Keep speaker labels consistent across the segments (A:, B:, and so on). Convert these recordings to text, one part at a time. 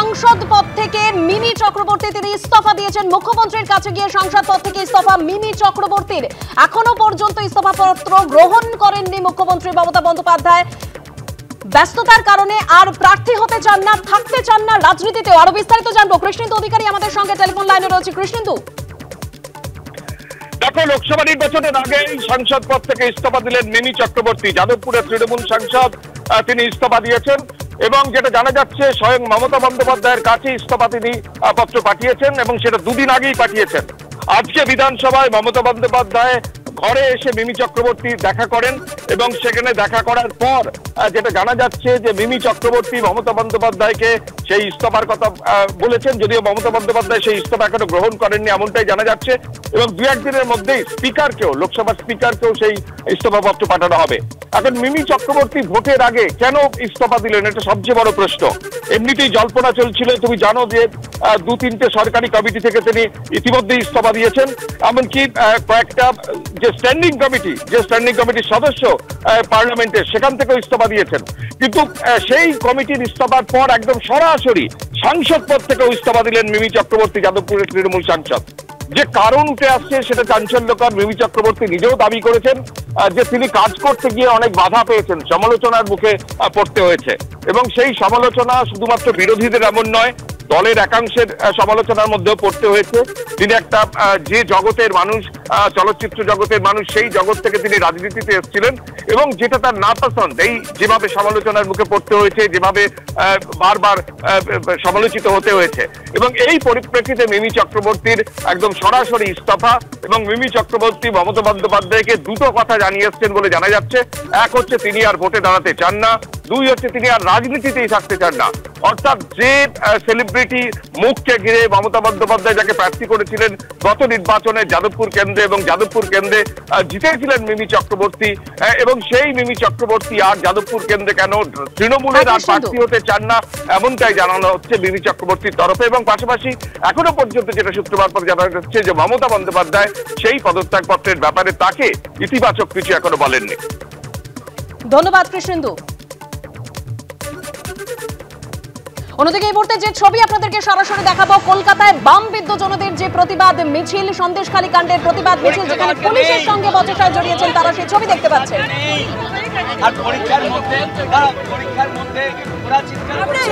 A: সাংসদ পদ থেকে মিমি চক্রবর্তী তিনি ইস্তফা দিয়েছেন। মুখ্যমন্ত্রীর কাছে গিয়ে সাংসদ পদ থেকে ইস্তফা মিমি চক্রবর্তীর। এখনো পর্যন্ত ইস্তফাপত্র গ্রহণ করেননি মুখ্যমন্ত্রী মমতা বন্দ্যোপাধ্যায়। ব্যস্ততার কারণে আর প্রার্থী হতে চান না, থাকতে চান না রাজনীতিতেও। আরো বিস্তারিত জানবো, কৃষ্ণেন্দু অধিকারী আমাদের সঙ্গে টেলিফোন লাইনে রয়েছে। কৃষ্ণেন্দু,
B: দেখো, লোকসভা নির্বাচনের আগে সাংসদ পদ থেকে ইস্তফা দিলেন মিমি চক্রবর্তী। যাদবপুরের তৃণমূল সাংসদ তিনি ইস্তফা দিয়েছেন এবং যেটা জানা যাচ্ছে স্বয়ং মমতা বন্দ্যোপাধ্যায়ের কাছে ইস্তফা তিনি পত্র পাঠিয়েছেন এবং সেটা দুদিন আগেই পাঠিয়েছেন। আজকে বিধানসভায় মমতা বন্দ্যোপাধ্যায় ঘরে এসে মিমি চক্রবর্তী দেখা করেন এবং সেখানে দেখা করার পর যেটা জানা যাচ্ছে যে মিমি চক্রবর্তী মমতা বন্দ্যোপাধ্যায়কে সেই ইস্তফার কথা বলেছেন, যদিও মমতা বন্দ্যোপাধ্যায় সেই ইস্তফা এখনো গ্রহণ করেননি এমনটাই জানা যাচ্ছে এবং দু একদিনের মধ্যেই স্পিকারকেও, লোকসভার স্পিকারকেও সেই ইস্তফাপত্র পাঠানো হবে। এখন মিমি চক্রবর্তী ভোটের আগে কেন ইস্তফা দিলেন, এটা সবচেয়ে বড় প্রশ্ন। এমনিতেই জল্পনা চলছিল, তুমি জানো যে 2-3টে সরকারি কমিটি থেকে তিনি ইতিমধ্যে ইস্তফা দিয়েছেন। এমনকি কয়েকটা যে স্ট্যান্ডিং কমিটির সদস্য পার্লামেন্টের, সেখান থেকেও ইস্তফা দিয়েছেন। কিন্তু সেই কমিটির ইস্তফার পর একদম সরাসরি সাংসদ পদ থেকেও ইস্তফা দিলেন মিমি চক্রবর্তী, যাদবপুরের তৃণমূল সাংসদ। যে কারণ উঠে আসছে সেটা চাঞ্চল্যকর। মিমি চক্রবর্তী নিজেও দাবি করেছেন যে তিনি কাজ করতে গিয়ে অনেক বাধা পেয়েছেন, সমালোচনার মুখে পড়তে হয়েছে এবং সেই সমালোচনা শুধুমাত্র বিরোধীদের এমন নয়, দলের একাংশের সমালোচনার মধ্যেও পড়তে হয়েছে। তিনি একটা যে জগতের মানুষ, চলচ্চিত্র জগতের মানুষ, সেই জগৎ থেকে তিনি রাজনীতিতে এসেছিলেন এবং যেটা তার না পছন্দ, এই যেভাবে সমালোচনার মুখে পড়তে হয়েছে, যেভাবে বারবার সমালোচিত হতে হয়েছে এবং এই পরিপ্রেক্ষিতে মিমি চক্রবর্তীর একদম সরাসরি ইস্তফা এবং মিমি চক্রবর্তী মমতা বন্দ্যোপাধ্যায়কে দুটো কথা জানিয়ে এসছেন বলে জানা যাচ্ছে। এক হচ্ছে তিনি আর ভোটে দাঁড়াতে চান না, দুই হচ্ছে তিনি আর রাজনীতিতেই থাকতে চান না। অর্থাৎ যে সেলিব্রিটি মুখকে ঘিরে মমতা বন্দ্যোপাধ্যায় যাকে প্রার্থী করেছিলেন গত নির্বাচনে যাদবপুর কেন্দ্রে এবং যাদবপুর কেন্দ্রে জিতেছিলেন মিমি চক্রবর্তী, এবং সেই মিমি চক্রবর্তী আর যাদবপুর কেন্দ্রে কেন তৃণমূলের আর প্রার্থী হতে চান না এমনটাই জানানো হচ্ছে মিমি চক্রবর্তীর তরফে। এবং পাশাপাশি এখনো পর্যন্ত যেটা সূত্রপাত পর জানা যাচ্ছে যে মমতা বন্দ্যোপাধ্যায় সেই পদত্যাগপত্রের ব্যাপারে তাকে ইতিবাচক কিছু এখনো বলেননি।
A: ধন্যবাদ কৃষ্ণেন্দু। অন্যদিকে এই মুহূর্তে যে ছবি আপনাদেরকে সরাসরি দেখাবো, কলকাতায় বাম বিদ্বেষীদের যে প্রতিবাদ মিছিল, সন্দেশখালী কাণ্ডের প্রতিবাদ মিছিল, যেখানে পুলিশের সঙ্গে বচসায় জড়িয়েছেন তারা, সেই ছবি দেখতে পাচ্ছেন।
C: আর পরীক্ষার মধ্যে ওরা চিৎকার করছে,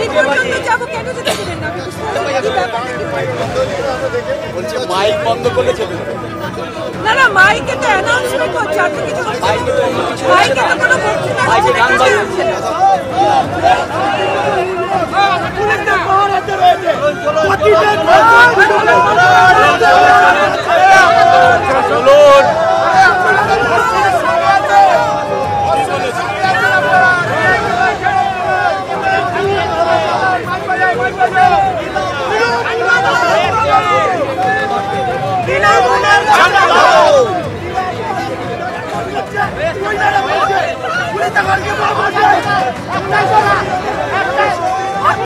C: বলছে মাইক বন্ধ করে চলে যাবে।
D: না মাইকে তো অ্যানাউন্সমেন্ট হচ্ছে, আর কিছু মাইকে তো অন্য কিছু হচ্ছে না, মাইকে গান বাজছে।